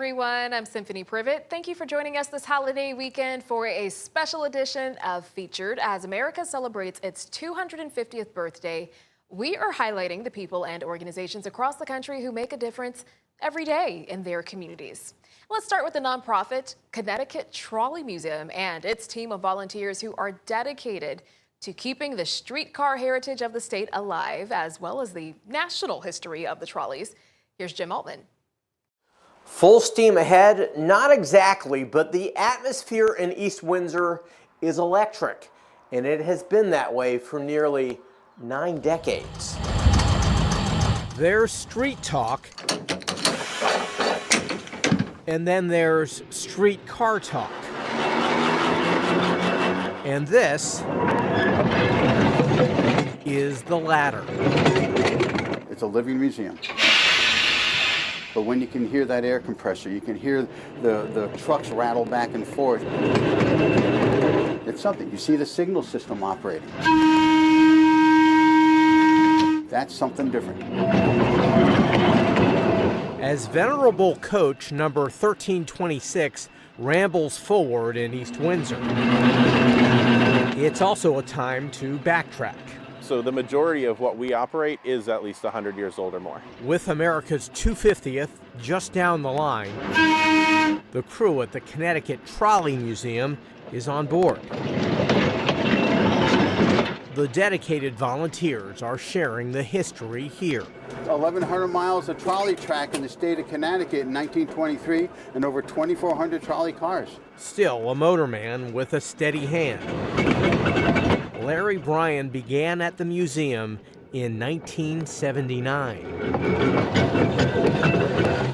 everyone. I'm Symphony Privet. Thank you for joining us this holiday weekend for a special edition of Featured. As America celebrates its 250th birthday, we are highlighting the people and organizations across the country who make a difference every day in their communities. Let's start with the nonprofit Connecticut Trolley Museum and its team of volunteers who are dedicated to keeping the streetcar heritage of the state alive, as well as the national history of the trolleys. Here's Jim Altman. Full steam ahead? Not exactly, but the atmosphere in East Windsor is electric, and it has been that way for nearly 9 decades. There's street talk, and then there's streetcar talk. And this is the latter. It's a living museum. But when you can hear that air compressor, you can hear the trucks rattle back and forth. It's something. You see the signal system operating. That's something different. As venerable coach number 1326 rambles forward in East Windsor, it's also a time to backtrack. So the majority of what we operate is at least 100 years old or more. With America's 250th just down the line, the crew at the Connecticut Trolley Museum is on board. The dedicated volunteers are sharing the history here. 1,100 miles of trolley track in the state of Connecticut in 1923 and over 2,400 trolley cars. Still a motorman with a steady hand. Larry Bryan began at the museum in 1979.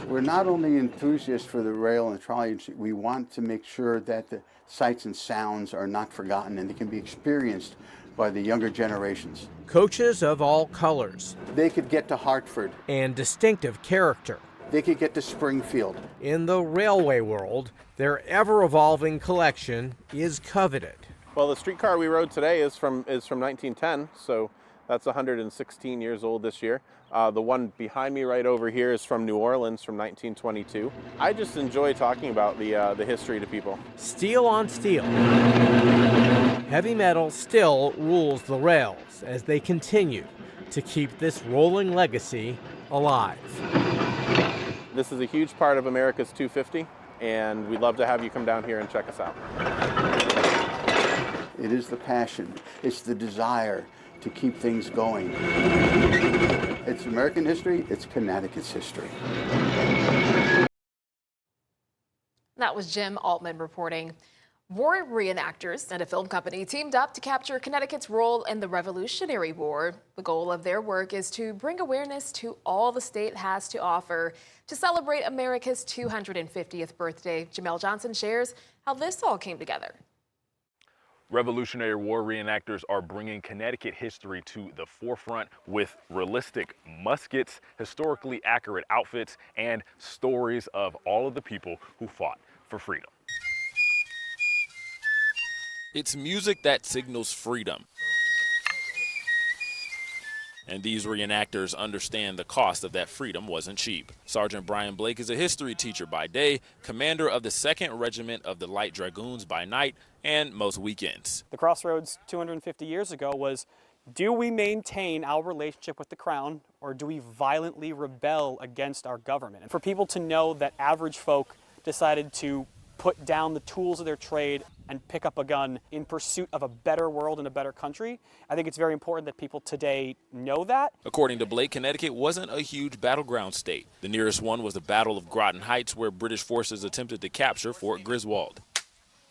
We're not only enthusiasts for the rail and the trolley, we want to make sure that the sights and sounds are not forgotten and they can be experienced by the younger generations. Coaches of all colors. They could get to Hartford. And distinctive character. They could get to Springfield. In the railway world, their ever-evolving collection is coveted. Well, the streetcar we rode today is from 1910, so that's 116 years old this year. The one behind me right over here is from New Orleans from 1922. I just enjoy talking about the history to people. Steel on steel. Heavy metal still rules the rails as they continue to keep this rolling legacy alive. This is a huge part of America's 250, and we'd love to have you come down here and check us out. It is the passion, it's the desire to keep things going. It's American history, it's Connecticut's history. That was Jim Altman reporting. War reenactors and a film company teamed up to capture Connecticut's role in the Revolutionary War. The goal of their work is to bring awareness to all the state has to offer to celebrate America's 250th birthday. Jamel Johnson shares how this all came together. Revolutionary War reenactors are bringing Connecticut history to the forefront with realistic muskets, historically accurate outfits, and stories of all of the people who fought for freedom. It's music that signals freedom. And these reenactors understand the cost of that freedom wasn't cheap. Sergeant Brian Blake is a history teacher by day, commander of the 2nd Regiment of the Light Dragoons by night, and most weekends. The crossroads 250 years ago was, do we maintain our relationship with the crown, or do we violently rebel against our government? And for people to know that average folk decided to put down the tools of their trade and pick up a gun in pursuit of a better world and a better country, I think it's very important that people today know that. According to Blake, Connecticut wasn't a huge battleground state. The nearest one was the Battle of Groton Heights, where British forces attempted to capture Fort Griswold.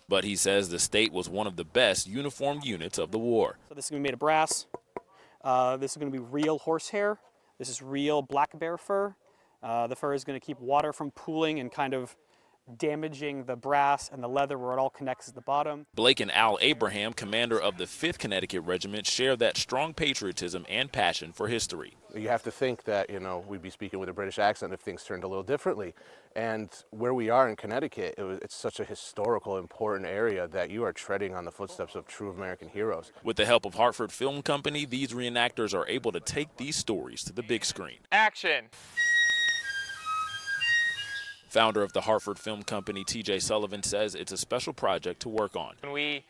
But he says the state was one of the best uniformed units of the war. So this is going to be made of brass. This is going to be real horsehair. This is real black bear fur. The fur is going to keep water from pooling and kind of damaging the brass and the leather where it all connects at the bottom. Blake and Al Abraham, commander of the 5th Connecticut Regiment, share that strong patriotism and passion for history. You have to think that, we'd be speaking with a British accent if things turned a little differently. And where we are in Connecticut, it's such a historical, important area that you are treading on the footsteps of true American heroes. With the help of Hartford Film Company, these reenactors are able to take these stories to the big screen. Action! Founder of the Hartford Film Company, TJ Sullivan, says it's a special project to work on. When we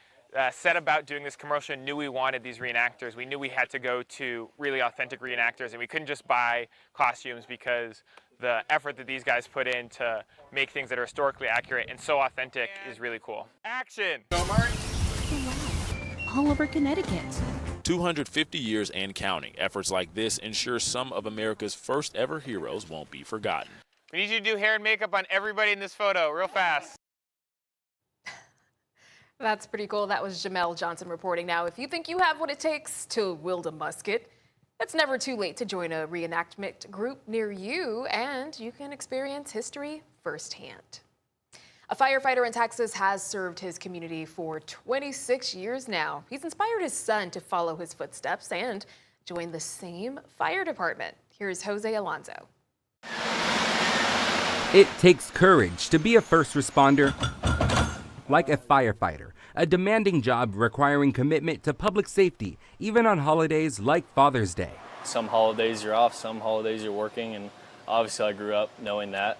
set about doing this commercial and knew we wanted these reenactors, we knew we had to go to really authentic reenactors, and we couldn't just buy costumes because the effort that these guys put in to make things that are historically accurate and so authentic is really cool. Action! All over Connecticut. 250 years and counting. Efforts like this ensure some of America's first ever heroes won't be forgotten. We need you to do hair and makeup on everybody in this photo real fast. That's pretty cool. That was Jamel Johnson reporting. Now, if you think you have what it takes to wield a musket, it's never too late to join a reenactment group near you, and you can experience history firsthand. A firefighter in Texas has served his community for 26 years now. He's inspired his son to follow his footsteps and join the same fire department. Here's Jose Alonso. It takes courage to be a first responder, like a firefighter, a demanding job requiring commitment to public safety, even on holidays like Father's Day. Some holidays you're off, some holidays you're working, and obviously I grew up knowing that.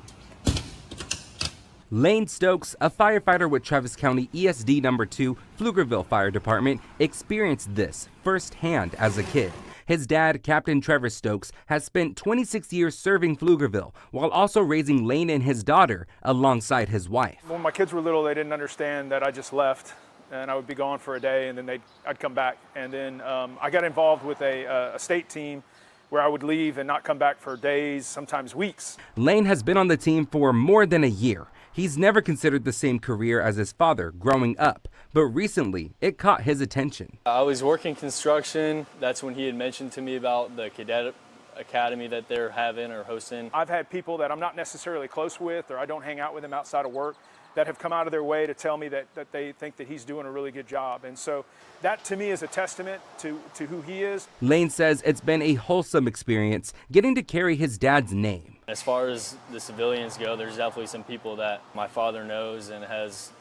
Lane Stokes, a firefighter with Travis County ESD No. 2 Pflugerville Fire Department, experienced this firsthand as a kid. His dad, Captain Trevor Stokes, has spent 26 years serving Pflugerville while also raising Lane and his daughter alongside his wife. When my kids were little, they didn't understand that I just left and I would be gone for a day and then I'd come back. And then I got involved with a state team where I would leave and not come back for days, sometimes weeks. Lane has been on the team for more than a year. He's never considered the same career as his father growing up, but recently it caught his attention. I was working construction. That's when he had mentioned to me about the cadet academy that they're having or hosting. I've had people that I'm not necessarily close with or I don't hang out with them outside of work that have come out of their way to tell me that they think that he's doing a really good job. And so that to me is a testament to who he is. Lane says it's been a wholesome experience getting to carry his dad's name. As far as the civilians go, there's definitely some people that my father knows and has,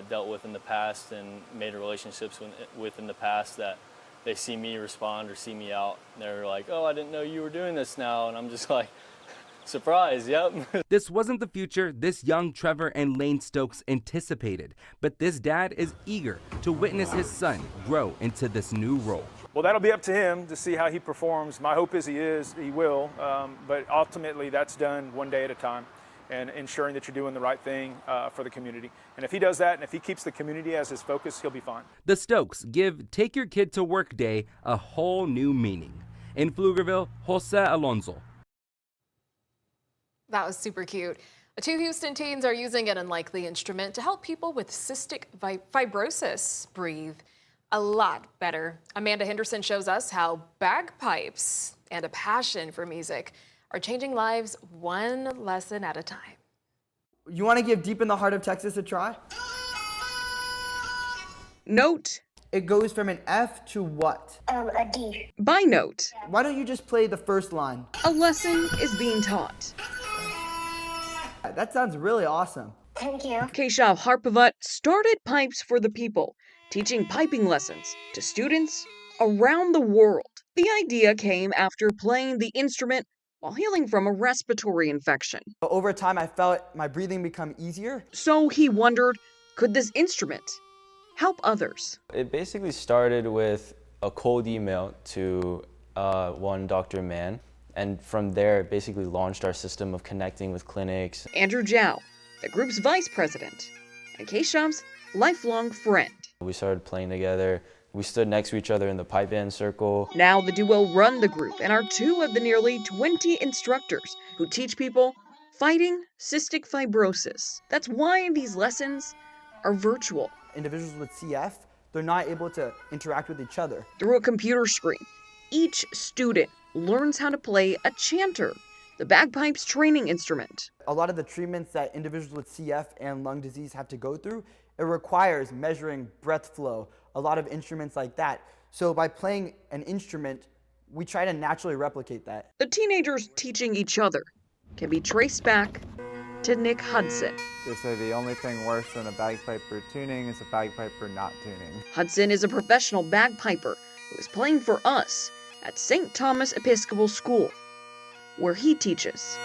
dealt with in the past and made relationships with in the past that they see me respond or see me out. They're like, oh, I didn't know you were doing this now. And I'm just like, surprise, yep. This wasn't the future this young Trevor and Lane Stokes anticipated, but this dad is eager to witness his son grow into this new role. Well, that'll be up to him to see how he performs. My hope is he will, but ultimately that's done one day at a time and ensuring that you're doing the right thing for the community. And if he does that and if he keeps the community as his focus, he'll be fine. The Stokes give Take Your Kid to Work Day a whole new meaning. In Pflugerville, Jose Alonso. That was super cute. The two Houston teens are using an unlikely instrument to help people with cystic fibrosis breathe a lot better. Amanda Henderson shows us how bagpipes and a passion for music are changing lives one lesson at a time. You want to give Deep in the Heart of Texas a try? Note. It goes from an F to what? A D. By note. Why don't you just play the first line? A lesson is being taught. That sounds really awesome. Thank you. Keshav Harpavat started Pipes for the People, teaching piping lessons to students around the world. The idea came after playing the instrument while healing from a respiratory infection. Over time, I felt my breathing become easier. So he wondered, could this instrument help others? It basically started with a cold email to one Dr. Mann. And from there, it basically launched our system of connecting with clinics. Andrew Zhao, the group's vice president, and Keshav's lifelong friend. We started playing together. We stood next to each other in the pipe band circle. Now the duo run the group and are two of the nearly 20 instructors who teach people fighting cystic fibrosis. That's why these lessons are virtual. Individuals with CF, they're not able to interact with each other. Through a computer screen, each student learns how to play a chanter, the bagpipes training instrument. A lot of the treatments that individuals with CF and lung disease have to go through, it requires measuring breath flow, a lot of instruments like that. So by playing an instrument, we try to naturally replicate that. The teenagers teaching each other can be traced back to Nick Hudson. They say the only thing worse than a bagpiper tuning is a bagpiper not tuning. Hudson is a professional bagpiper who is playing for us at St. Thomas Episcopal School, where he teaches.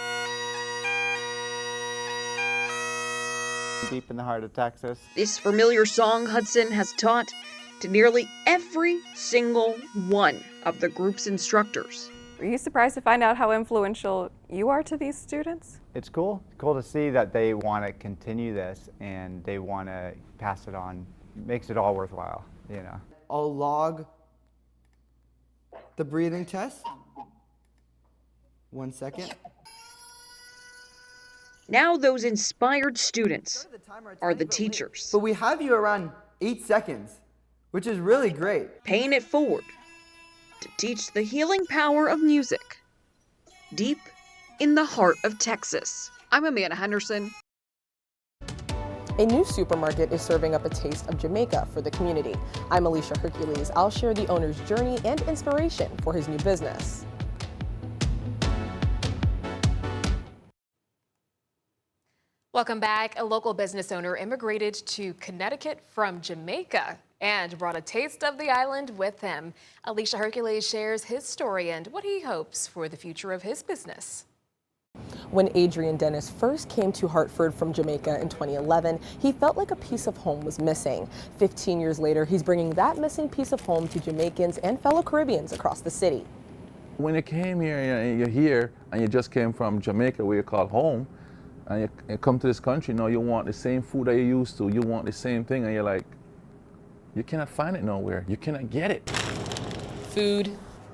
deep in the heart of Texas. This familiar song Hudson has taught to nearly every single one of the group's instructors. Were you surprised to find out how influential you are to these students? It's cool. It's cool to see that they want to continue this and they want to pass it on. Makes it all worthwhile, you know. I'll log the breathing test. 1 second. Now those inspired students are the teachers. But we have you around 8 seconds, which is really great. Paying it forward to teach the healing power of music deep in the heart of Texas. I'm Amanda Henderson. A new supermarket is serving up a taste of Jamaica for the community. I'm Alicia Hercules. I'll share the owner's journey and inspiration for his new business. Welcome back. A local business owner immigrated to Connecticut from Jamaica and brought a taste of the island with him. Alicia Hercules shares his story and what he hopes for the future of his business. When Adrian Dennis first came to Hartford from Jamaica in 2011, he felt like a piece of home was missing. 15 years later, he's bringing that missing piece of home to Jamaicans and fellow Caribbeans across the city. When you came here, you're here, and you just came from Jamaica, where you call home, and you come to this country, now you want the same food that you used to, you want the same thing, and you're like, you cannot find it nowhere, you cannot get it. Food.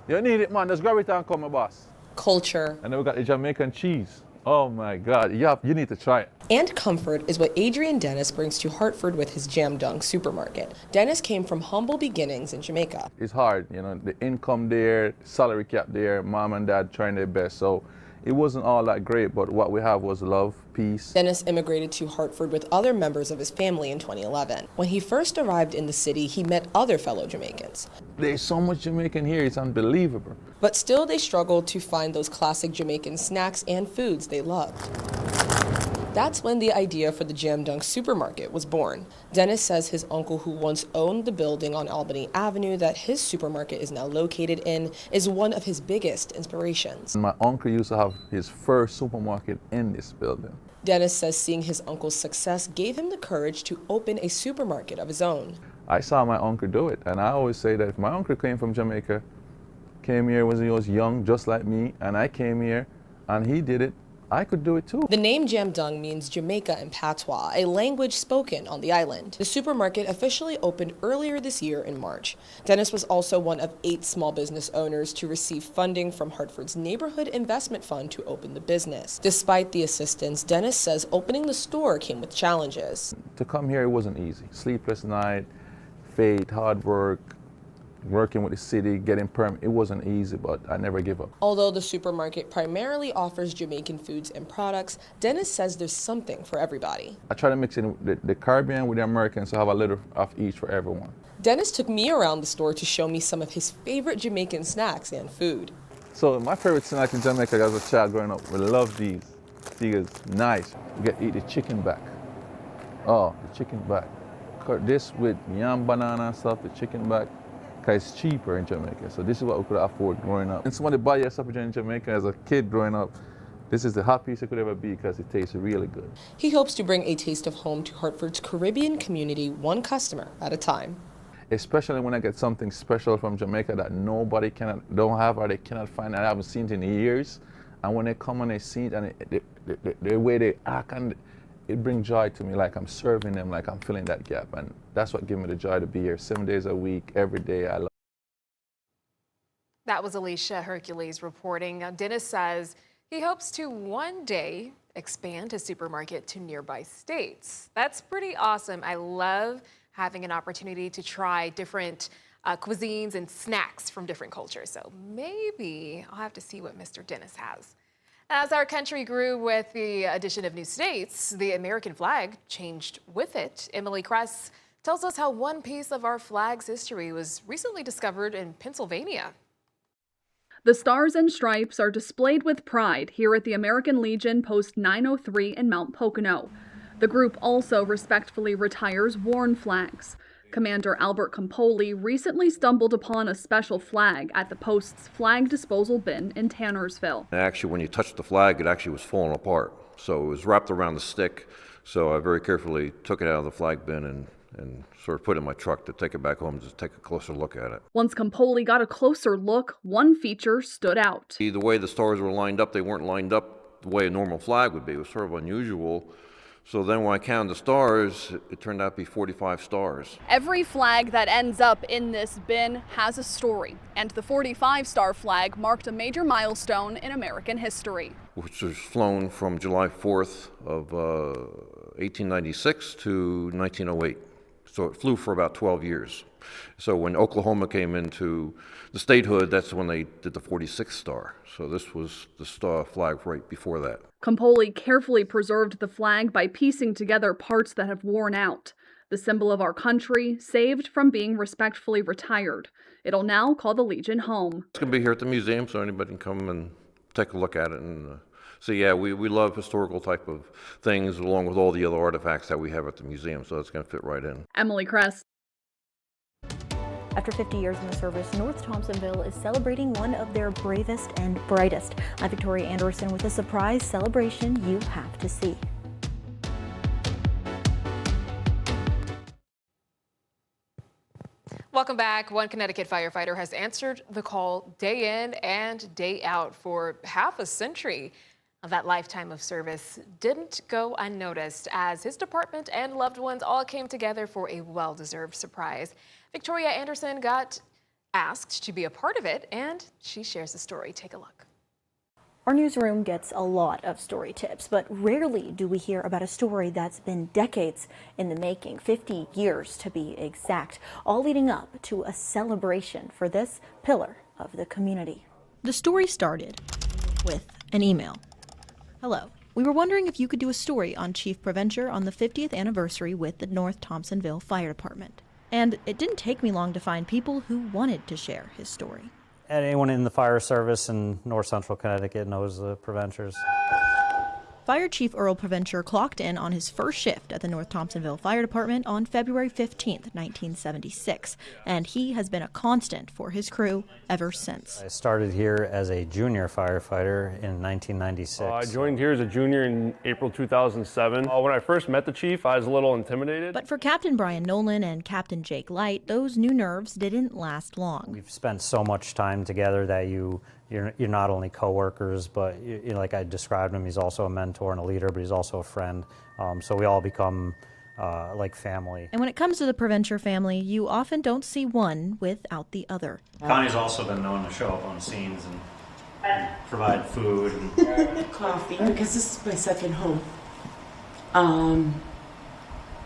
You need it, man, just grab it and come, my boss. Culture. And then we got the Jamaican cheese. Oh my God, you need to try it. And comfort is what Adrian Dennis brings to Hartford with his Jam Dung supermarket. Dennis came from humble beginnings in Jamaica. It's hard, you know, the income there, salary cap there, mom and dad trying their best. So it wasn't all that great, but what we have was love, peace. Dennis immigrated to Hartford with other members of his family in 2011. When he first arrived in the city, he met other fellow Jamaicans. There's so much Jamaican here, it's unbelievable. But still, they struggled to find those classic Jamaican snacks and foods they loved. That's when the idea for the Jam Dung supermarket was born. Dennis says his uncle, who once owned the building on Albany Avenue that his supermarket is now located in, is one of his biggest inspirations. My uncle used to have his first supermarket in this building. Dennis says seeing his uncle's success gave him the courage to open a supermarket of his own. I saw my uncle do it, and I always say that if my uncle came from Jamaica, came here when he was young, just like me, and I came here, and he did it, I could do it too. The name Jam Dung means Jamaica in Patois, a language spoken on the island. The supermarket officially opened earlier this year in March. Dennis was also one of 8 small business owners to receive funding from Hartford's Neighborhood Investment Fund to open the business. Despite the assistance, Dennis says opening the store came with challenges. To come here, it wasn't easy. Sleepless night, faith, hard work, working with the city, getting permit. It wasn't easy, but I never give up. Although the supermarket primarily offers Jamaican foods and products, Dennis says there's something for everybody. I try to mix in the Caribbean with the Americans, so have a little of each for everyone. Dennis took me around the store to show me some of his favorite Jamaican snacks and food. So my favorite snack in Jamaica as a child growing up, we love these. These are nice. You get to eat the chicken back. Oh, the chicken back. Cut this with yam, banana and stuff, the chicken back. It's cheaper in Jamaica, so this is what we could afford growing up. And somebody buy you something in Jamaica as a kid growing up, this is the happiest it could ever be because it tastes really good. He hopes to bring a taste of home to Hartford's Caribbean community, one customer at a time. Especially when I get something special from Jamaica that nobody don't have or they cannot find, and I haven't seen it in years. And when they come and they see it and the way they act, and it brings joy to me, like I'm serving them, like I'm filling that gap. And that's what gives me the joy to be here 7 days a week, every day. I love. That was Alicia Hercules reporting. Dennis says he hopes to one day expand his supermarket to nearby states. That's pretty awesome. I love having an opportunity to try different cuisines and snacks from different cultures. So maybe I'll have to see what Mr. Dennis has. As our country grew with the addition of new states, the American flag changed with it. Emily Kress tells us how one piece of our flag's history was recently discovered in Pennsylvania. The Stars and Stripes are displayed with pride here at the American Legion Post 903 in Mount Pocono. The group also respectfully retires worn flags. Commander Albert Campoli recently stumbled upon a special flag at the post's flag disposal bin in Tannersville. Actually, when you touched the flag, it actually was falling apart. So it was wrapped around the stick. So I very carefully took it out of the flag bin and sort of put it in my truck to take it back home to take a closer look at it. Once Campoli got a closer look, one feature stood out. The way the stars were lined up, they weren't lined up the way a normal flag would be. It was sort of unusual. So then when I counted the stars, it turned out to be 45 stars. Every flag that ends up in this bin has a story, and the 45-star flag marked a major milestone in American history. Which was flown from July 4th of 1896 to 1908. So it flew for about 12 years. So when Oklahoma came into the statehood, that's when they did the 46th star. So this was the star flag right before that. Campoli carefully preserved the flag by piecing together parts that have worn out. The symbol of our country, saved from being respectfully retired. It'll now call the Legion home. It's going to be here at the museum, so anybody can come and take a look at it. And so yeah, we love historical type of things along with all the other artifacts that we have at the museum, so it's going to fit right in. Emily Kress. After 50 years in the service, North Thompsonville is celebrating one of their bravest and brightest. I'm Victoria Anderson with a surprise celebration you have to see. Welcome back. One Connecticut firefighter has answered the call day in and day out for half a century. That lifetime of service didn't go unnoticed as his department and loved ones all came together for a well-deserved surprise. Victoria Anderson got asked to be a part of it, and she shares the story. Take a look. Our newsroom gets a lot of story tips, but rarely do we hear about a story that's been decades in the making, 50 years to be exact, all leading up to a celebration for this pillar of the community. The story started with an email. Hello. We were wondering if you could do a story on Chief Preventure on the 50th anniversary with the North Thompsonville Fire Department. And it didn't take me long to find people who wanted to share his story. Anyone in the fire service in North Central Connecticut knows the Preventures. Fire Chief Earl Preventure clocked in on his first shift at the North Thompsonville Fire Department on February 15th, 1976, and he has been a constant for his crew ever since. I started here as a junior firefighter in 1996. I joined here as a junior in April 2007. When I first met the chief, I was a little intimidated. But for Captain Brian Nolan and Captain Jake Light, those new nerves didn't last long. We've spent so much time together that you're not only co-workers, but like I described him, he's also a mentor and a leader, but he's also a friend. So we all become like family. And when it comes to the Preventure family, you often don't see one without the other. Connie's also been known to show up on scenes and provide food. And coffee, because this is my second home.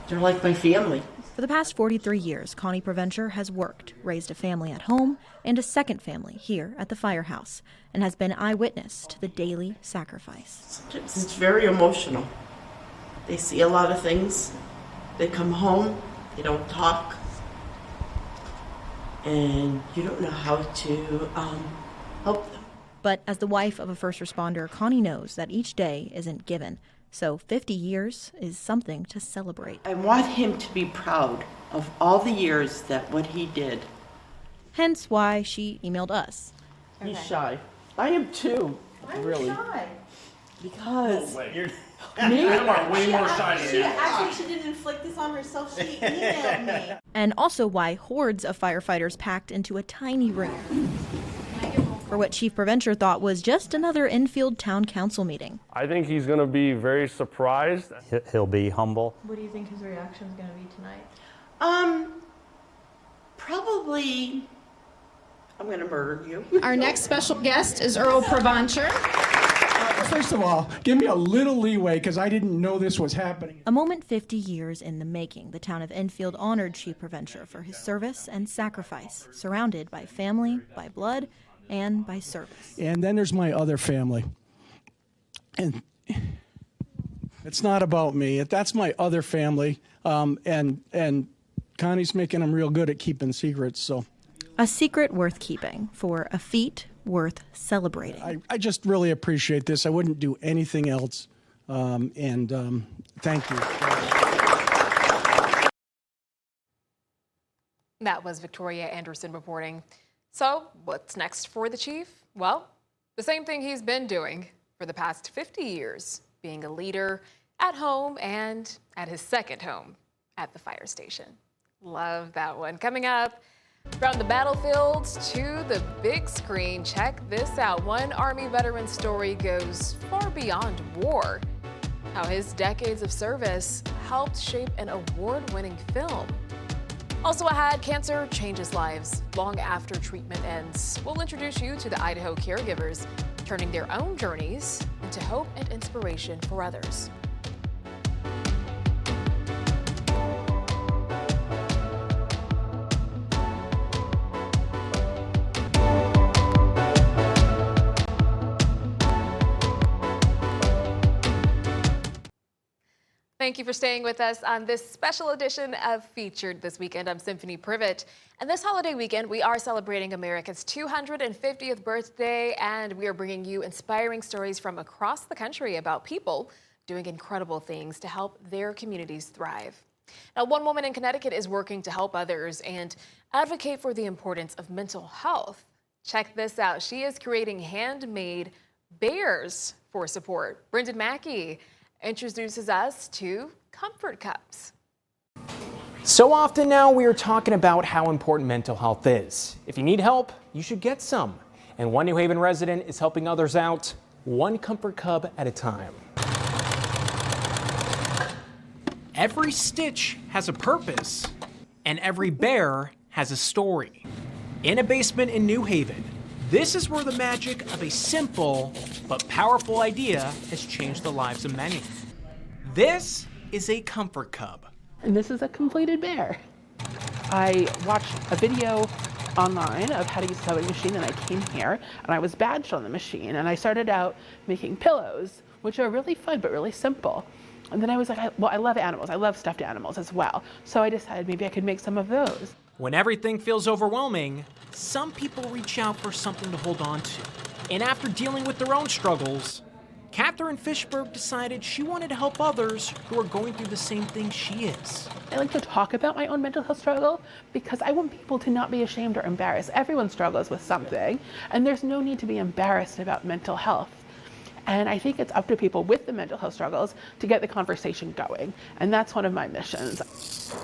They're like my family. For the past 43 years, Connie Preventure has worked, raised a family at home, and a second family here at the firehouse, and has been eyewitness to the daily sacrifice. It's very emotional. They see a lot of things. They come home, they don't talk, and you don't know how to help them. But as the wife of a first responder, Connie knows that each day isn't given. So 50 years is something to celebrate. I want him to be proud of all the years that what he did. Hence why she emailed us. He's shy. I am too. Really. Shy. Because You're me? way more shy than you. Actually, she didn't inflict this on herself. She emailed me. And also why hordes of firefighters packed into a tiny room for what Chief Preventure thought was just another Enfield Town Council meeting. I think he's going to be very surprised. He'll be humble. What do you think his reaction is going to be tonight? Probably, I'm going to murder you. Our next special guest is Earl Preventure. First of all, give me a little leeway because I didn't know this was happening. A moment 50 years in the making, the town of Enfield honored Chief Preventure for his service and sacrifice, surrounded by family, by blood, and by service. And then there's my other family. And it's not about me. That's my other family. And Connie's making them real good at keeping secrets. So, a secret worth keeping for a feat worth celebrating. I just really appreciate this. I wouldn't do anything else. Thank you. That was Victoria Anderson reporting. So what's next for the chief? Well, the same thing he's been doing for the past 50 years, being a leader at home and at his second home at the fire station. Love that one. Coming up, from the battlefields to the big screen, check this out. One Army veteran's story goes far beyond war. How his decades of service helped shape an award-winning film. Also ahead, cancer changes lives long after treatment ends. We'll introduce you to the Idaho caregivers, turning their own journeys into hope and inspiration for others. Thank you for staying with us on this special edition of Featured this weekend. I'm Symphony Privet. And this holiday weekend, we are celebrating America's 250th birthday, and we are bringing you inspiring stories from across the country about people doing incredible things to help their communities thrive. Now, one woman in Connecticut is working to help others and advocate for the importance of mental health. Check this out. She is creating handmade bears for support. Brendan Mackey introduces us to Comfort Cups. So often now we are talking about how important mental health is. If you need help, you should get some. And one New Haven resident is helping others out, one Comfort Cub at a time. Every stitch has a purpose, and every bear has a story. In a basement in New Haven, this is where the magic of a simple but powerful idea has changed the lives of many. This is a Comfort Cub. And this is a completed bear. I watched a video online of how to use a sewing machine, and I came here and I was badged on the machine, and I started out making pillows, which are really fun but really simple. And then I was like, I love animals. I love stuffed animals as well. So I decided maybe I could make some of those. When everything feels overwhelming, some people reach out for something to hold on to. And after dealing with their own struggles, Catherine Fishberg decided she wanted to help others who are going through the same thing she is. I like to talk about my own mental health struggle because I want people to not be ashamed or embarrassed. Everyone struggles with something, and there's no need to be embarrassed about mental health. And I think it's up to people with the mental health struggles to get the conversation going. And that's one of my missions.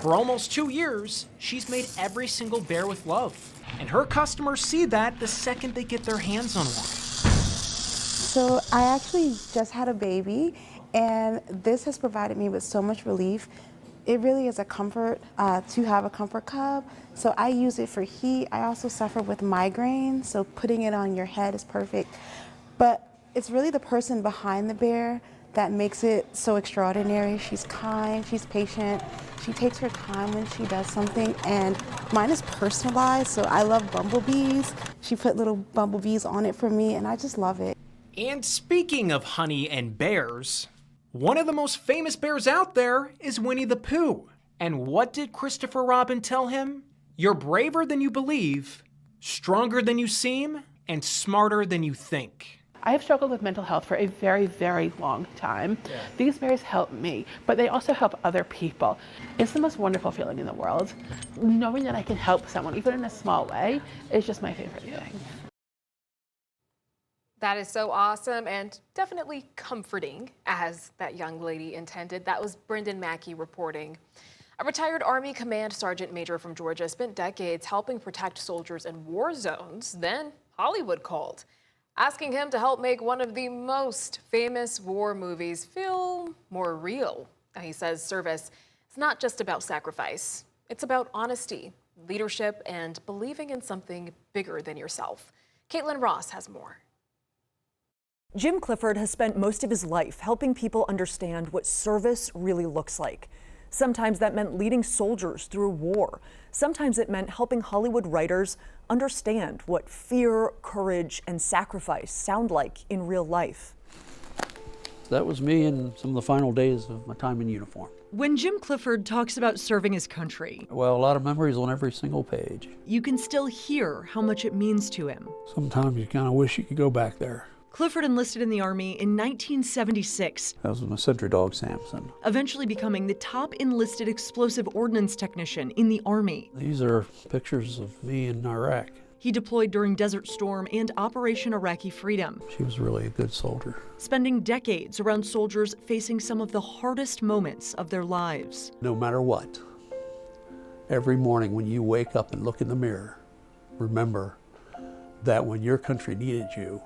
For almost 2 years, she's made every single bear with love. And her customers see that the second they get their hands on one. So I actually just had a baby, and this has provided me with so much relief. It really is a comfort to have a Comfort Cub. So I use it for heat. I also suffer with migraine, so putting it on your head is perfect. But it's really the person behind the bear that makes it so extraordinary. She's kind, she's patient, she takes her time when she does something, and mine is personalized, so I love bumblebees. She put little bumblebees on it for me, and I just love it. And speaking of honey and bears, one of the most famous bears out there is Winnie the Pooh. And what did Christopher Robin tell him? You're braver than you believe, stronger than you seem, and smarter than you think. I have struggled with mental health for a very, very long time. Yeah. These bears help me, but they also help other people. It's the most wonderful feeling in the world. Knowing that I can help someone, even in a small way, is just my favorite thing. That is so awesome and definitely comforting, as that young lady intended. That was Brendan Mackey reporting. A retired Army Command Sergeant Major from Georgia spent decades helping protect soldiers in war zones. Then Hollywood called, asking him to help make one of the most famous war movies feel more real. Now, he says service is not just about sacrifice. It's about honesty, leadership, and believing in something bigger than yourself. Caitlin Ross has more. Jim Clifford has spent most of his life helping people understand what service really looks like. Sometimes that meant leading soldiers through war. Sometimes it meant helping Hollywood writers understand what fear, courage, and sacrifice sound like in real life. That was me in some of the final days of my time in uniform. When Jim Clifford talks about serving his country, well, a lot of memories on every single page. You can still hear how much it means to him. Sometimes you kind of wish you could go back there. Clifford enlisted in the Army in 1976. That was my sentry dog, Samson. Eventually becoming the top enlisted explosive ordnance technician in the Army. These are pictures of me in Iraq. He deployed during Desert Storm and Operation Iraqi Freedom, She was really a good soldier. spending decades around soldiers facing some of the hardest moments of their lives. No matter what, every morning when you wake up and look in the mirror, remember that when your country needed you,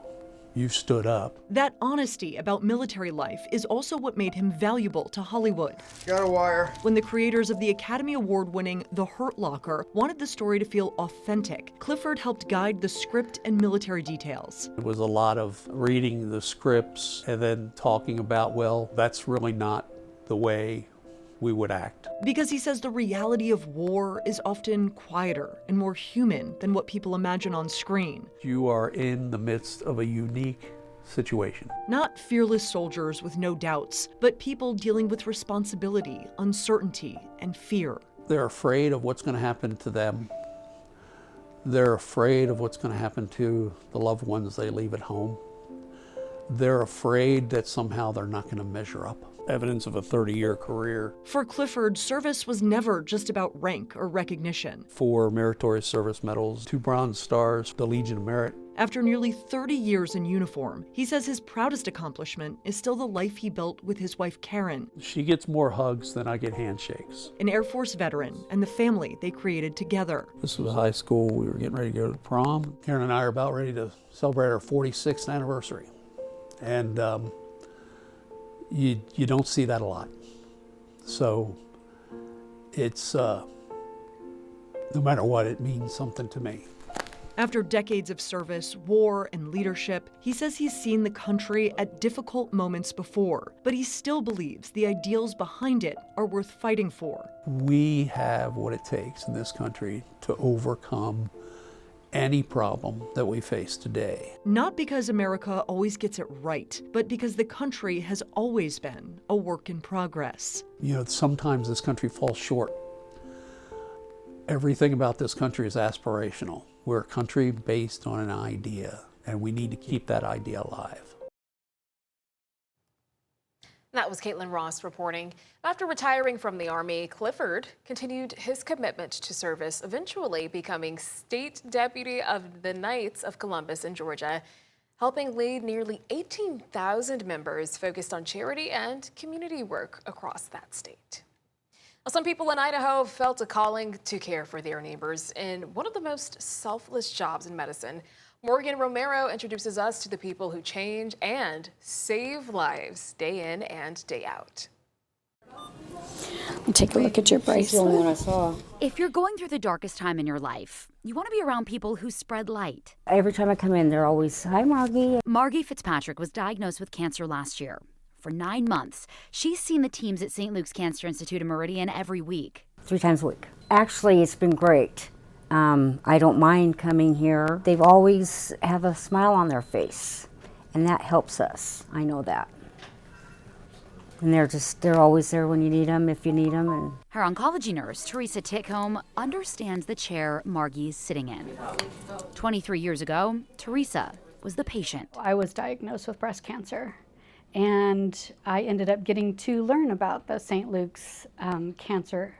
you stood up. That honesty about military life is also what made him valuable to Hollywood. Got a wire. When the creators of the Academy Award-winning The Hurt Locker wanted the story to feel authentic, Clifford helped guide the script and military details. It was a lot of reading the scripts and then talking about, well, that's really not the way we would act. Because he says the reality of war is often quieter and more human than what people imagine on screen. You are in the midst of a unique situation. Not fearless soldiers with no doubts, but people dealing with responsibility, uncertainty, and fear. They're afraid of what's going to happen to them. They're afraid of what's going to happen to the loved ones they leave at home. They're afraid that somehow they're not going to measure up. Evidence of a 30-year career. For Clifford, service was never just about rank or recognition. 4 meritorious service medals, 2 Bronze Stars, the Legion of Merit. After nearly 30 years in uniform, he says his proudest accomplishment is still the life he built with his wife, Karen. She gets more hugs than I get handshakes. An Air Force veteran and the family they created together. This was high school. We were getting ready to go to prom. Karen and I are about ready to celebrate our 46th anniversary. And you don't see that a lot. So it's, no matter what, it means something to me. After decades of service, war, and leadership, he says he's seen the country at difficult moments before, but he still believes the ideals behind it are worth fighting for. We have what it takes in this country to overcome any problem that we face today. Not because America always gets it right, but because the country has always been a work in progress. You know, sometimes this country falls short. Everything about this country is aspirational. We're a country based on an idea, and we need to keep that idea alive. That was Caitlin Ross reporting. After retiring from the Army, Clifford continued his commitment to service, eventually becoming State Deputy of the Knights of Columbus in Georgia, helping lead nearly 18,000 members focused on charity and community work across that state. Well, some people in Idaho felt a calling to care for their neighbors in one of the most selfless jobs in medicine. Morgan Romero introduces us to the people who change and save lives day in and day out. Take a look at your bracelet. If you're going through the darkest time in your life, you want to be around people who spread light. Every time I come in, they're always, "Hi, Margie." Margie Fitzpatrick was diagnosed with cancer last year. For 9 months, she's seen the teams at St. Luke's Cancer Institute in Meridian every week. 3 times a week. Actually, it's been great. I don't mind coming here. They've always have a smile on their face, and that helps us. I know that. And they're always there when you need them, if you need them. And Her oncology nurse, Teresa Tickholm, understands the chair Margie's sitting in. 23 years ago, Teresa was the patient. I was diagnosed with breast cancer, and I ended up getting to learn about the St. Luke's cancer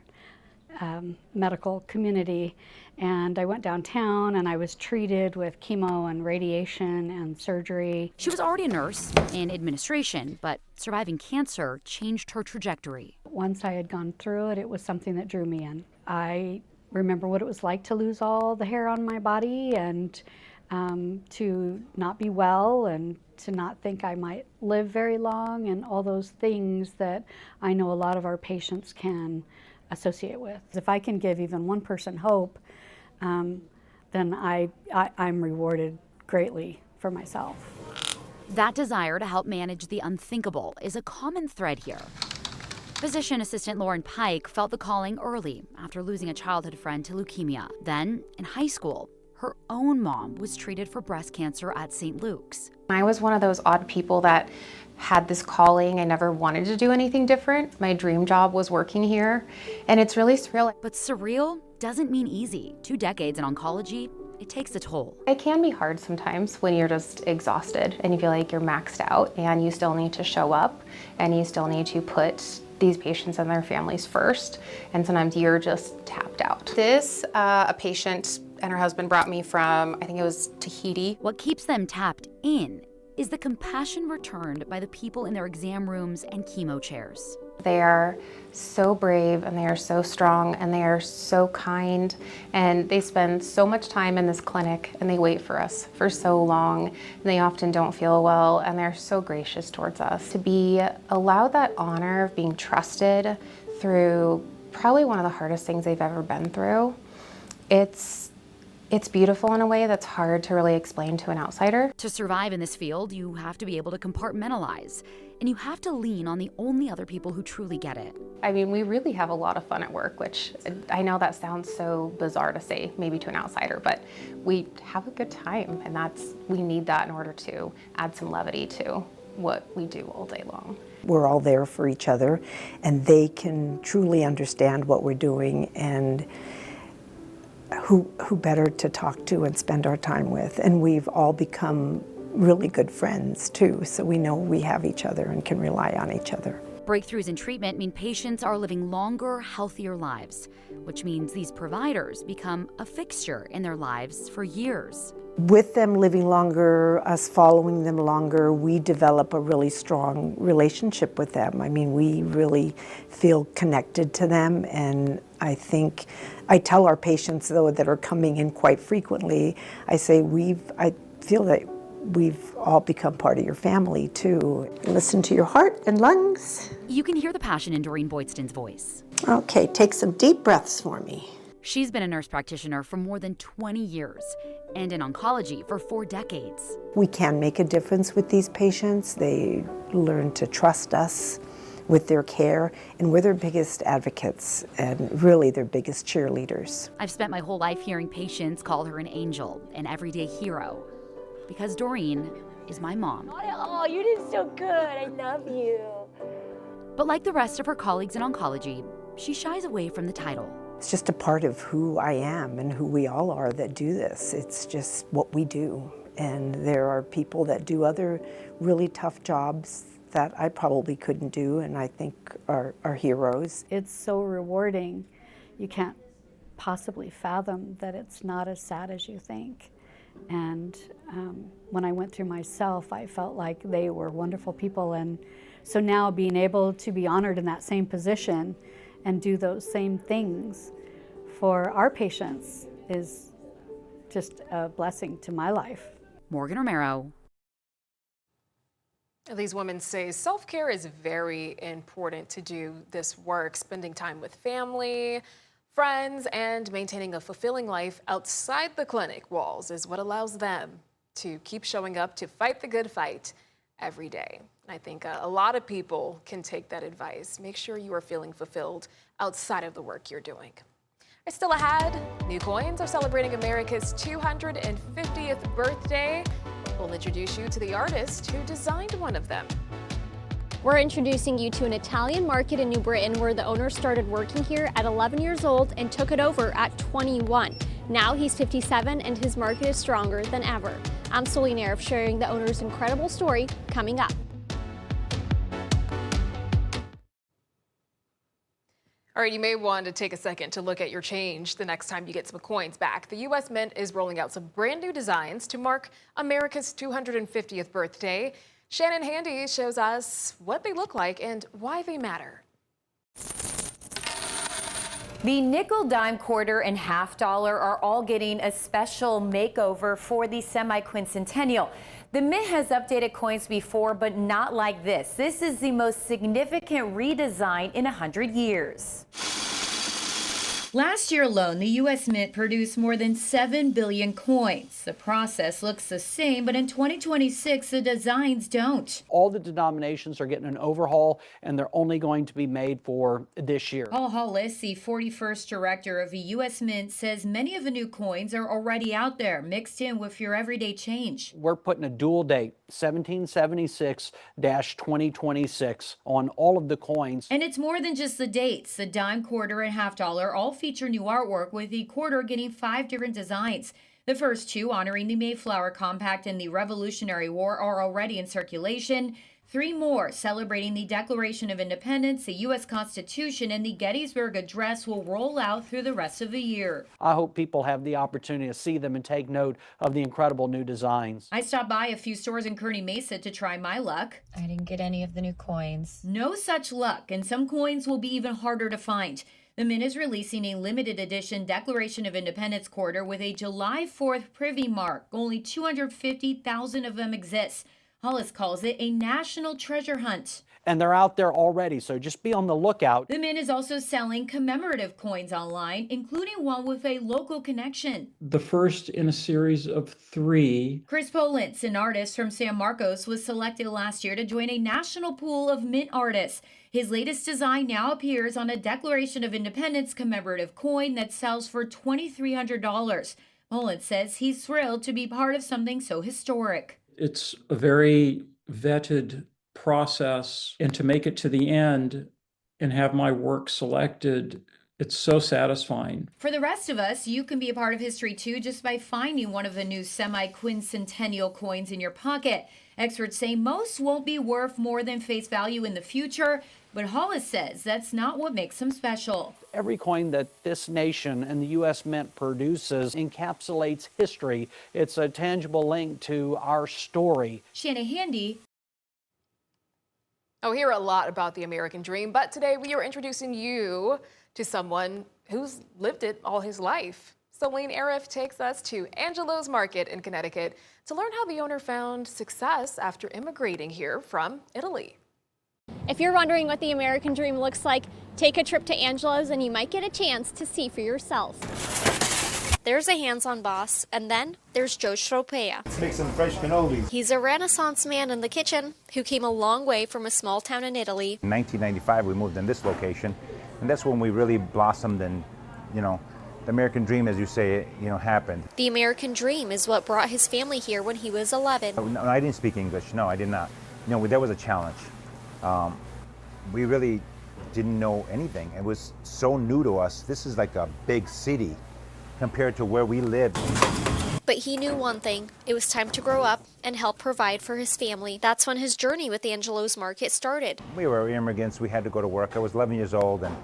medical community, and I went downtown and I was treated with chemo and radiation and surgery. She was already a nurse in administration, but surviving cancer changed her trajectory. Once I had gone through it, it was something that drew me in. I remember what it was like to lose all the hair on my body and to not be well and to not think I might live very long, and all those things that I know a lot of our patients can associate with. If I can give even one person hope, then I'm rewarded greatly for myself. That desire to help manage the unthinkable is a common thread here. Physician assistant Lauren Pike felt the calling early after losing a childhood friend to leukemia. Then, in high school, her own mom was treated for breast cancer at St. Luke's. I was one of those odd people that had this calling. I never wanted to do anything different. My dream job was working here, and it's really surreal. But surreal doesn't mean easy. 2 decades in oncology, it takes a toll. It can be hard sometimes when you're just exhausted and you feel like you're maxed out, and you still need to show up and you still need to put these patients and their families first, and sometimes you're just tapped out. A patient and her husband brought me from, I think it was Tahiti. What keeps them tapped in is the compassion returned by the people in their exam rooms and chemo chairs. They are so brave and they are so strong and they are so kind, and they spend so much time in this clinic and they wait for us for so long, and they often don't feel well, and they're so gracious towards us. To be allowed that honor of being trusted through probably one of the hardest things they've ever been through, it's beautiful in a way that's hard to really explain to an outsider. To survive in this field, you have to be able to compartmentalize, and you have to lean on the only other people who truly get it. I mean, we really have a lot of fun at work, which I know that sounds so bizarre to say maybe to an outsider, but we have a good time, and we need that in order to add some levity to what we do all day long. We're all there for each other, and they can truly understand what we're doing, and who better to talk to and spend our time with. And we've all become really good friends too, so we know we have each other and can rely on each other. Breakthroughs in treatment mean patients are living longer, healthier lives, which means these providers become a fixture in their lives for years. With them living longer, us following them longer, we develop a really strong relationship with them. I mean, we really feel connected to them, and I tell our patients, though, that are coming in quite frequently, I say I feel that we've all become part of your family too. Listen to your heart and lungs. You can hear the passion in Doreen Boydston's voice. Okay, take some deep breaths for me. She's been a nurse practitioner for more than 20 years and in oncology for 4 decades. We can make a difference with these patients. They learn to trust us with their care, and we're their biggest advocates and really their biggest cheerleaders. I've spent my whole life hearing patients call her an angel, an everyday hero, because Doreen is my mom. Oh, you did so good. I love you. But like the rest of her colleagues in oncology, she shies away from the title. It's just a part of who I am and who we all are that do this. It's just what we do. And there are people that do other really tough jobs that I probably couldn't do, and I think are heroes. It's so rewarding. You can't possibly fathom that it's not as sad as you think. And when I went through myself, I felt like they were wonderful people. And so now being able to be honored in that same position and do those same things for our patients is just a blessing to my life. Morgan Romero. These women say self-care is very important to do this work, spending time with family, friends, and maintaining a fulfilling life outside the clinic walls is what allows them to keep showing up to fight the good fight every day. I think a lot of people can take that advice. Make sure you are feeling fulfilled outside of the work you're doing. Still ahead, New Coins are celebrating America's 250th birthday. We'll introduce you to the artist who designed one of them. We're introducing you to an Italian market in New Britain where the owner started working here at 11 years old and took it over at 21. Now he's 57 and his market is stronger than ever. I'm Celine Arif sharing the owner's incredible story coming up. All right, you may want to take a second to look at your change the next time you get some coins back. The U.S. Mint is rolling out some brand new designs to mark America's 250th birthday. Shannon Handy shows us what they look like and why they matter. The nickel, dime, quarter, and half dollar are all getting a special makeover for the semi-quincentennial. The Mint has updated coins before, but not like this. This is the most significant redesign in 100 years. Last year alone, the U.S. Mint produced more than 7 billion coins. The process looks the same, but in 2026, the designs don't. All the denominations are getting an overhaul, and they're only going to be made for this year. Paul Hollis, the 41st director of the U.S. Mint, says many of the new coins are already out there, mixed in with your everyday change. We're putting a dual date, 1776-2026, on all of the coins. And it's more than just the dates. The dime, quarter, and half dollar all feature new artwork, with the quarter getting 5 different designs. The first 2, honoring the Mayflower Compact and the Revolutionary War, are already in circulation. 3 more celebrating the Declaration of Independence, the U.S. Constitution, and the Gettysburg Address will roll out through the rest of the year. I hope people have the opportunity to see them and take note of the incredible new designs. I stopped by a few stores in Kearney Mesa to try my luck. I didn't get any of the new coins. No such luck, and some coins will be even harder to find. The Mint is releasing a limited edition Declaration of Independence quarter with a July 4th privy mark. Only 250,000 of them exist. Hollis calls it a national treasure hunt. And they're out there already, so just be on the lookout. The Mint is also selling commemorative coins online, including one with a local connection. The first in a series of 3. Chris Politz, an artist from San Marcos, was selected last year to join a national pool of Mint artists. His latest design now appears on a Declaration of Independence commemorative coin that sells for $2,300. Politz says he's thrilled to be part of something so historic. It's a very vetted process, and to make it to the end and have my work selected, it's so satisfying. For the rest of us, you can be a part of history too just by finding one of the new semi-quincentennial coins in your pocket. Experts say most won't be worth more than face value in the future, but Hollis says that's not what makes them special. Every coin that this nation and the U.S. Mint produces encapsulates history. It's a tangible link to our story. Shanna Handy. Oh, we hear a lot about the American dream, but today we are introducing you to someone who's lived it all his life. Celine Arif takes us to Angelo's Market in Connecticut to learn how the owner found success after immigrating here from Italy. If you're wondering what the American dream looks like, take a trip to Angelo's and you might get a chance to see for yourself. There's a hands-on boss, and then there's Joe Stropea. Let's make some fresh cannolis. He's a Renaissance man in the kitchen who came a long way from a small town in Italy. In 1995, we moved in this location, and that's when we really blossomed and, the American dream, as you say, happened. The American dream is what brought his family here when he was 11. No, I didn't speak English. No, I did not. That was a challenge. We really didn't know anything. It was so new to us. This is like a big city compared to where we lived. But he knew one thing. It was time to grow up and help provide for his family. That's when his journey with Angelo's Market started. We were immigrants. We had to go to work. I was 11 years old, and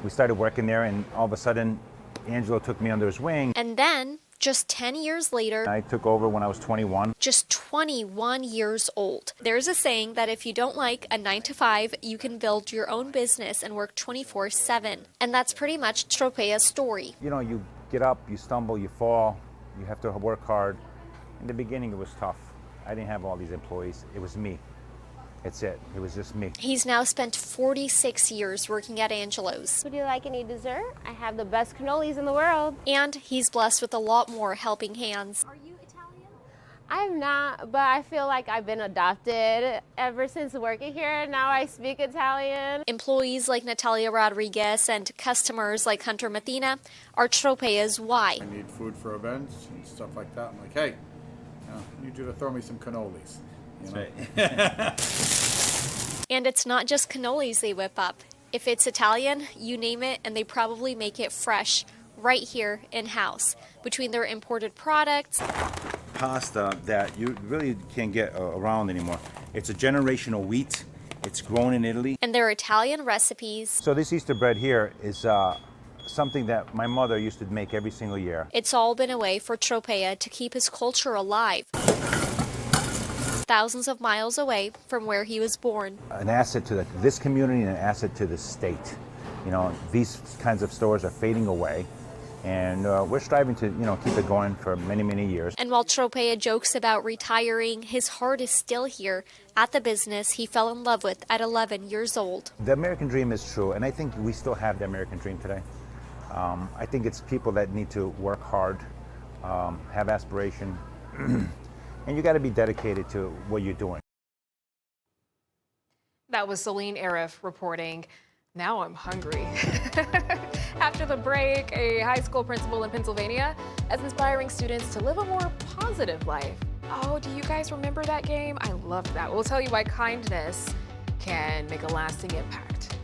we started working there, and all of a sudden, Angelo took me under his wing. And then, just 10 years later, I took over when I was 21. Just 21 years old. There's a saying that if you don't like a 9-to-5, you can build your own business and work 24/7. And that's pretty much Stropea's story. You get up, you stumble, you fall, you have to work hard. In the beginning, it was tough. I didn't have all these employees. It was me. It's it. It was just me. He's now spent 46 years working at Angelo's. Would you like any dessert? I have the best cannolis in the world. And he's blessed with a lot more helping hands. Are you Italian? I'm not, but I feel like I've been adopted ever since working here. Now I speak Italian. Employees like Natalia Rodriguez and customers like Hunter Mathina are Stropea's why. I need food for events and stuff like that. I'm like, hey, I need you to throw me some cannolis. And it's not just cannolis they whip up. If it's Italian, you name it, and they probably make it fresh right here in-house. Between their imported products, Pasta that you really can't get around anymore. It's a generational wheat. It's grown in Italy. And their Italian recipes. So this Easter bread here is something that my mother used to make every single year. It's all been a way for Stropea to keep his culture alive. Thousands of miles away from where he was born. An asset to this community and an asset to the state. These kinds of stores are fading away, and we're striving to, keep it going for many, many years. And while Stropea jokes about retiring, his heart is still here at the business he fell in love with at 11 years old. The American dream is true, and I think we still have the American dream today. I think it's people that need to work hard, have aspiration, and you got to be dedicated to what you're doing. That was Celine Arif reporting. Now I'm hungry. After the break, a high school principal in Pennsylvania is inspiring students to live a more positive life. Oh, do you guys remember that game? I loved that. We'll tell you why kindness can make a lasting impact.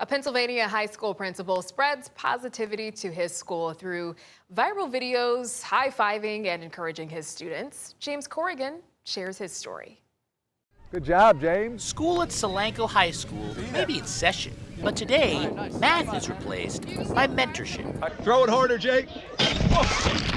A Pennsylvania high school principal spreads positivity to his school through viral videos, high-fiving, and encouraging his students. James Corrigan shares his story. Good job, James. School at Solanco High School may be in session, but today, math is replaced by mentorship. Throw it harder, Jake.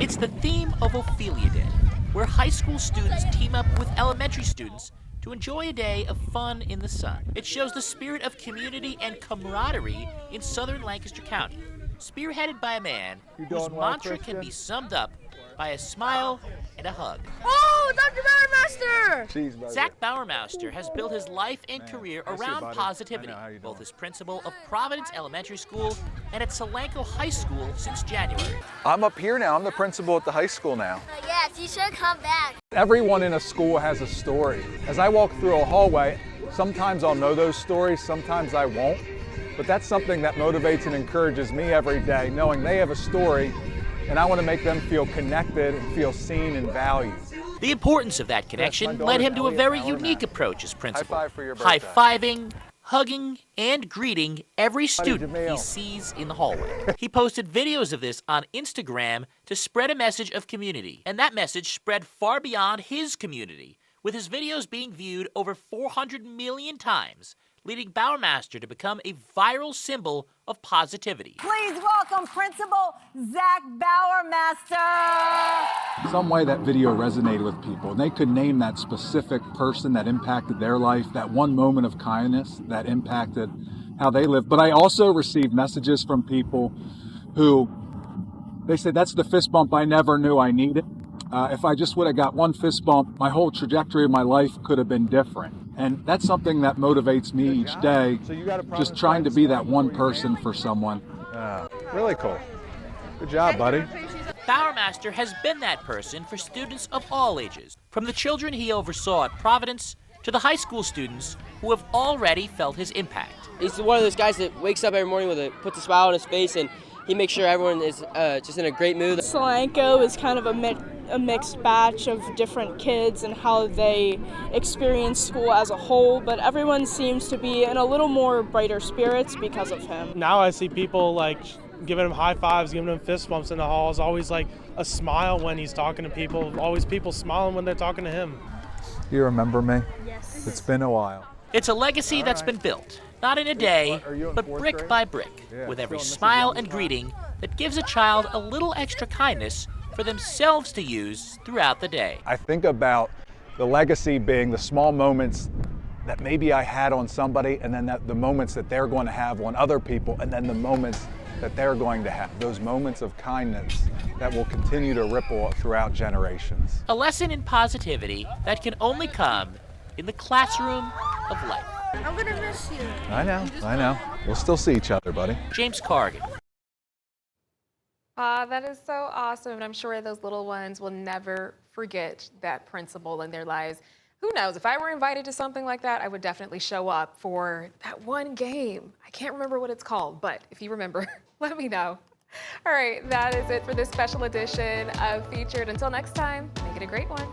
It's the theme of Ophelia Day, where high school students team up with elementary students to enjoy a day of fun in the sun. It shows the spirit of community and camaraderie in southern Lancaster County, spearheaded by a man whose mantra can be summed up by a smile and a hug. Oh, Dr. Bauermeister! Zach Bauermeister has built his life and career around positivity, both as principal of Providence Elementary School and at Solanco High School since January. I'm up here now. I'm the principal at the high school now. Yes, you should come back. Everyone in a school has a story. As I walk through a hallway, sometimes I'll know those stories, sometimes I won't. But that's something that motivates and encourages me every day, knowing they have a story, and I want to make them feel connected and feel seen and valued. The importance of that connection led him to a very unique approach as principal. High five for your birthday. High-fiving, hugging, and greeting every student he sees in the hallway. He posted videos of this on Instagram to spread a message of community, and that message spread far beyond his community, with his videos being viewed over 400 million times, leading Bauermeister to become a viral symbol of positivity. Please welcome Principal Zach Bauermeister. Some way that video resonated with people. They could name that specific person that impacted their life, that one moment of kindness that impacted how they live. But I also received messages from people who, they said, that's the fist bump I never knew I needed. If I just would have got one fist bump, my whole trajectory of my life could have been different. And that's something that motivates me each day, just trying to be that one person for someone. Really cool. Good job, buddy. Bauermeister has been that person for students of all ages, from the children he oversaw at Providence to the high school students who have already felt his impact. He's one of those guys that wakes up every morning puts a smile on his face, and he makes sure everyone is just in a great mood. Solanco is kind of a mixed batch of different kids and how they experience school as a whole, but everyone seems to be in a little more brighter spirits because of him. Now I see people like giving him high fives, giving him fist bumps in the halls, always like a smile when he's talking to people, always people smiling when they're talking to him. You remember me? Yes. It's been a while. It's a legacy that's been built, not in a day, but brick by brick, with every smile and greeting that gives a child a little extra kindness for themselves to use throughout the day. I think about the legacy being the small moments that maybe I had on somebody, and then the moments that they're going to have on other people, and then the moments that they're going to have, those moments of kindness that will continue to ripple throughout generations. A lesson in positivity that can only come in the classroom of life. I'm gonna miss you. I know. We'll still see each other, buddy. James Corrigan. That is so awesome. And I'm sure those little ones will never forget that principal in their lives. Who knows? If I were invited to something like that, I would definitely show up for that one game. I can't remember what it's called, but if you remember, let me know. All right, that is it for this special edition of Featured. Until next time, make it a great one.